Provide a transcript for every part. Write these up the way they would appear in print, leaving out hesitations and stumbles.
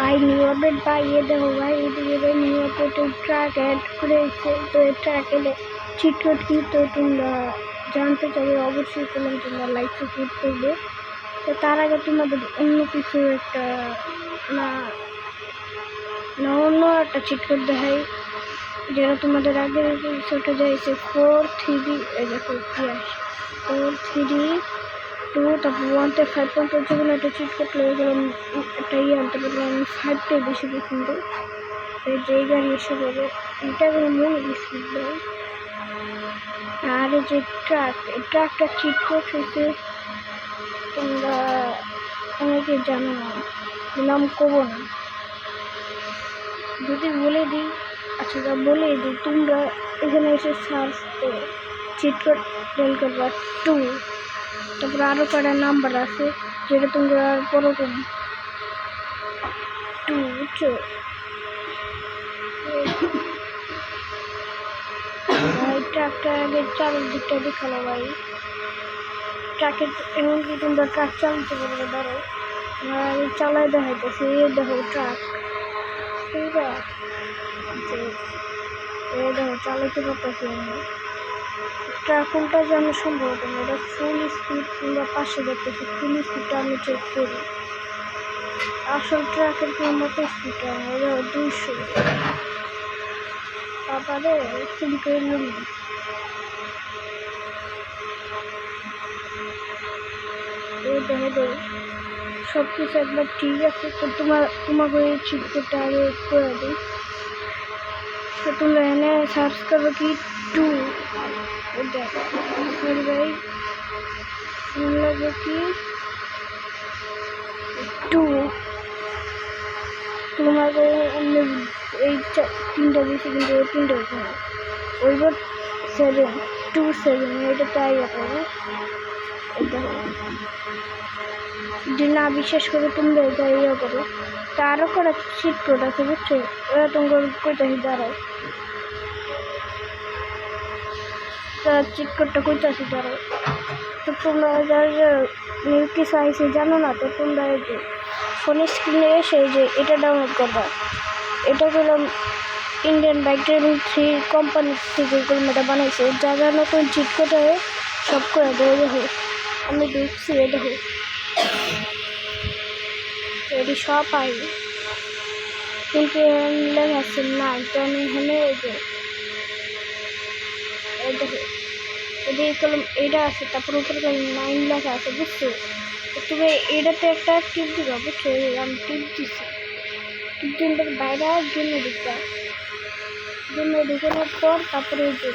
ভাই new update ভাই দেখো ভাই এদিকে নিউ আপডেটে ট্র্যাক অ্যাড করেছে। তো এই ট্র্যাক এলে চিট কোড কি তো তোমরা জানতে চাইলে অবশ্যই তোমরা লাইক সাবস্ক্রাইব করবে। তো তার আগে তোমাদের অন্য কিছু একটা না অন্য একটা চিট কোড দেখাই, যেটা তোমাদের আগের এপিসোডে দিয়েছে 4-3 এই দেখো কি আসে 4-3-2 তারপর 1-5 যেগুলো একটা চিট কোড লেগে গেলাম একটা আনতে পারলাম। আমি 5টাই বেশি পছন্দ। এই যে গাড়ি এসে যাবে এটা কোনো মনে স্পিড দেয়। আর এই যে ট্রাকটা চিট কোড হয়েছে তোমরা অনেকে জানো না, নাম করবো না, যদি বলে দিই। আচ্ছা বলে দিই, তোমরা এখানে এসে সার্চ করে চিট কোড টেল করবা 2, তারপরে আরও কটা নাম্বার আছে যেটা তোমরা পরকম 2 বুঝছো। ট্রাকটা আগে চালের দিকটা দেখালো ভাই, ট্রাকের এমনকি তোমরা ট্রাক চালাতে পারবে। ধরো চালায় দেখাইতেছে, দেখো ট্রাক, ঠিক আছে দেখো চালাইতে পারতেছি আমি। ট্রাক কোনটা জানা সম্ভব না, এটা ফুল স্পিড কিংবা পাশে দেখতেছি ফুল স্পিডটা আমি চেক করি। আসল ট্রাকের কোনো মতো স্পিডটা এটা 200, তারপরে ফুল করে নিলাম। দেখো সব কিছু একবার ঠিক আছে। তো তোমাকে চিট কোডটা আগে করে দিই। তো তোমরা এনে সার্চ করবো কি 2 ভাই লাগবে কি 2 তোমাকে এই 3টা দিয়েছি কিন্তু এই 3টা ওখানে ওইবার 7-2-7 এটা তাই করবো। যদি না বিশ্বাস করে তোমরা এটা ইয়ে করো। তা আরও করা চিট কোড আছে বুঝছো, ওরা তোমার কোথায় দাঁড়াও, তারা চিট কোডটা কোথায় দাঁড়াও। তো তোমরা যারা নিউ কিছু আইসে জানো না, তো তোমরা এই যে ফোনের স্ক্রিনে এসে যে এটা ডাউনলোড করবা। এটা করলাম ইন্ডিয়ান বাইক ড্রাইভিং 3 কোম্পানির থেকে এটা বানাইছে, যা যা নতুন চিট কোড হয়ে সব করে দেয়। দেখো আমি ঢুকছি, দেখো এটি সব পাই কিন্তু লেখা আছে না। তো আমি এখানে দেখো এটি কলম এটা আছে, তারপর উপরে 9 লেখা আছে বুঝছো। তুমি এটাতে একটা টিপ দিবা বুঝছো, আমি টিপ দিচ্ছি। টিপ দিন বাইরে জন্য দিবা, জন্য ঢুকানোর পর তারপরে যে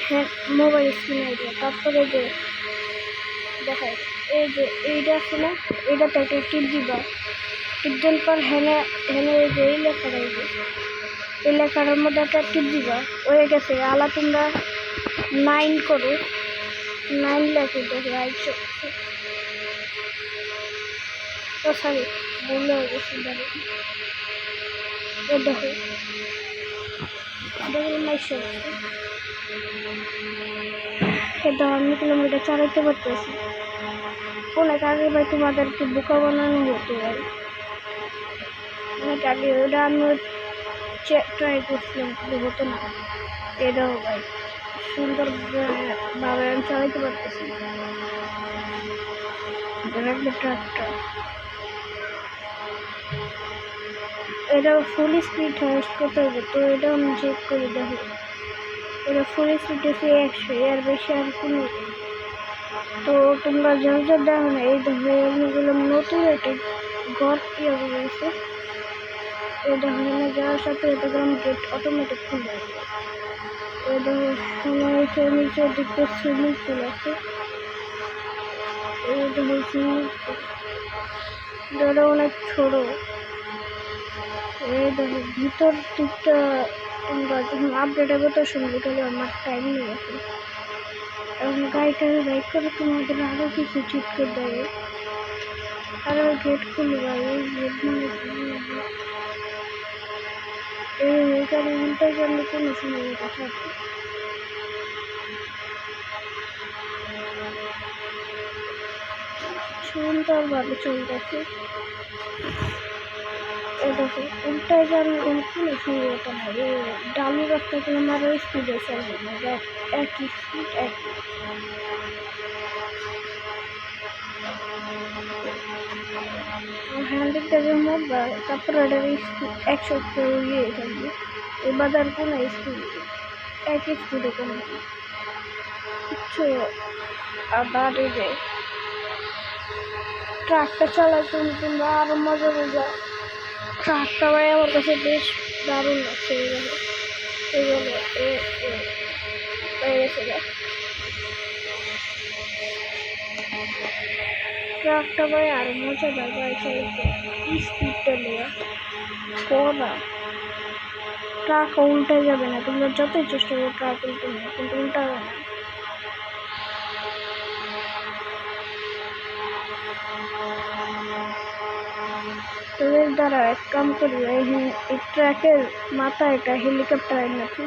হ্যাঁ মোবাইল স্ক্রিনে দিয়ে তারপরে যে দেখায় এই যে এইটা আছে না, এইটাতে একটা টিপ দিবা। টিপ দেওয়ার পর হেনে এই যে এই লেখাটা এই লেখাটার মধ্যে একটা টিপ দিবা, হয়ে গেছে। আলা তোমরা 9 করো, 9 লেখে দেখো আইছো। ও সরি ভুল হয়ে গেছে, দেখো আমি কিলোমিটার চালাইতে পারতেছি। অনেক আগে ভাই তোমাদেরকে বোকা বানানো হতো ভাই, অনেক আগে ওটা আমি ট্রাই করছিলাম কিন্তু হতো না। এটাও ভাই সুন্দর ভাবে আমি চালাইতে পারতেছি। ট্রাকটা এটা ফুল স্পিড হাইস্ট করতে হবে, তো এটা আমি চেক করে দেখো। এটা ফুল স্পিড আছে 100, এর বেশি আর কোনো। তো তোমরা যা দেখো না, এই দেখো এগুলো নতুন একটা ঘর ইয়ে রয়েছে। এই দেখো এখানে যাওয়ার সাথে এটা গেট অটোমেটিক খুলে যাবে। এই দেখো নিচে দিকতে সুইমিং পুল আছে। এই দেখো সুইমিং পুল, এটা অনেক ছোট। এই দেখো ভিতর দিকটা তোমরা যখন আপডেট হবে তো সঙ্গে গেলে আমার টাইম নিয়ে আসে। এখন গাড়িটা বাইক করে তোমাদের আরও কিছু চিট করে দেবে। আরও গেট খুলবে, এই গেট মানে এই গাড়ি উল্টার জন্য কোনো সময় কথা সুন্দরভাবে চলতেছে। এই দেখো উল্টায় যাওয়ার কোনো সম্ভবতা নাই। ডালু রাস্তাগুলো আরও স্পিডে চলবে না, একই স্পিড একই। হ্যান্ডিক্যাপের মধ্যে তারপরে এটার স্পিড 100 ইয়ে থাকবে। এবার আর কোনো স্পিড একই স্পিডে কমবে কিচ্ছু। আবার এই যে ট্রাকটা চালাতে তোমরা আরো মজা বুঝা। ট্রাকটা ভাই আমার কাছে বেশ দারুণ লাগছে। ট্রাকটা ভাই আরো মজাদার ভাই চালাতে, স্পিডটা নিয়ে কড়া। ট্রাক উল্টে যাবে না, তোমরা যতই চেষ্টা করো ট্রাক উল্টে না, কিন্তু উল্টাবে না। তোদের দ্বারা এক কাম করি, এই ট্র্যাকের মাথায় একটা হেলিকপ্টার নাকি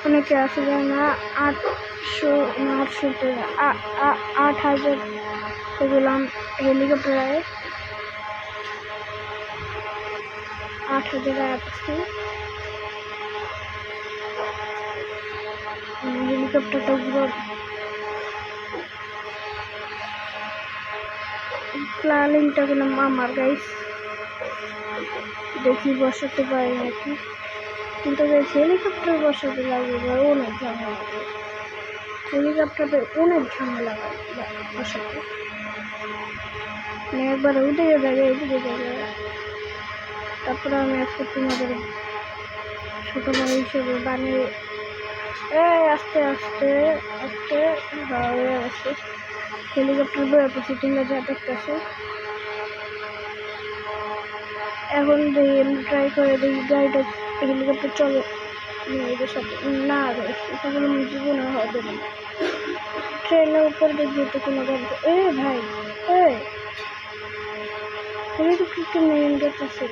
অনেকে আছে যায় না, 8,000 এগুলাম হেলিকপ্টার 8,000 আসছে। হেলিকপ্টারটা পুরো প্ল্যানিংটা কিনা আমার গাইস, দেখি বসাতে পারি নাকি। কিন্তু হেলিকপ্টার বসাতে লাগবে অনেক ঝামেলা লাগে। হেলিকপ্টারে অনেক ঝামেলা বসাতে, মানে একবারে উঠে যাবে এদিকে যাবে। তারপরে আমি আজকে তোমাদের ছোট ভাই হিসেবে বানিয়ে আস্তে আস্তে আস্তে হয়ে আসছে। হেলিকপ্টার বয়ে পড়ছি, তোমরা যা দেখতেছো। এখন দেখি আমি ট্রাই করে দেখি গাড়িটা হেলিকপ্টার চলে এদের সাথে না তাহলে আমি জীবনে হবে না। ট্রেনের উপর দেখবি তো কোনো গাড়ি ভাই হেলিকপ্টারটা মেন গেট আছে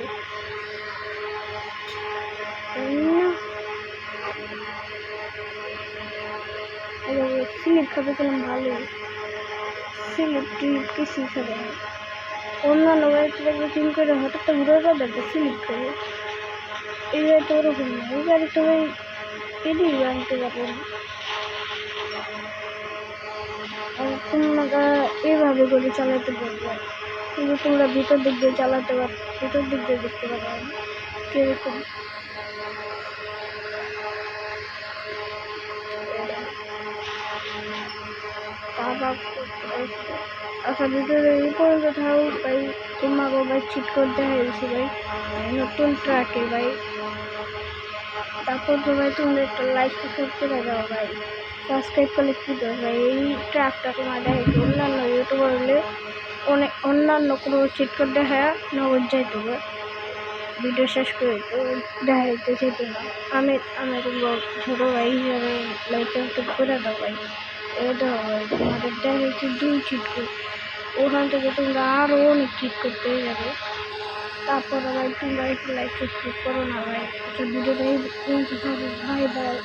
স্লিপ খাবে কোনো ভালোই, স্লিপ টিপ কিছুই খাবে না। অন্যান্য গাড়িতে দেখবে তিন করে হঠাৎ তো ঘুরে যাবে, স্লিপ খাবে। এই গাড়ি তো ওরকম না, এই গাড়ি তো ভাই এদিকে আনতে পারবে না। তোমরা এইভাবে করে চালাতে পারবে, কিন্তু তোমরা ভিতর দিক দিয়ে চালাতে পারবে, ভিতর দিক দিয়ে দেখতে পারবে না কিরকম। আচ্ছা ভিতরে এই পর্যন্ত থাকুক ভাই। তোমাকে ভাই চিট করতে হয়েছে ভাই নতুন ট্রাকে ভাই। তারপর তো ভাই তোমরা একটা লাইক করতে দাও ভাই, সাবস্ক্রাইব করলে কী দেবো ভাই। এই ট্রাকটা তোমার দেখে অন্যান্য ইউটিউবার হলে অন্যান্য কোনো চিট করে দেখা নগদ যাইতে হবে, ভিডিও শেষ করে তো দেখাইতে যেত না। আমি ছোটো ভাই হিসাবে লাইক করে দাও ভাই। এটা হয় তোমাদের দেখেছি 2 চিট করে, ওখান থেকে তোমরা আরও অনেক চিট করতে যাবে। তারপর ভাই তোমরা একটু লাইক সাবস্ক্রাইব করো না ভাই। আচ্ছা ভিডিওটা ভাই ভাই।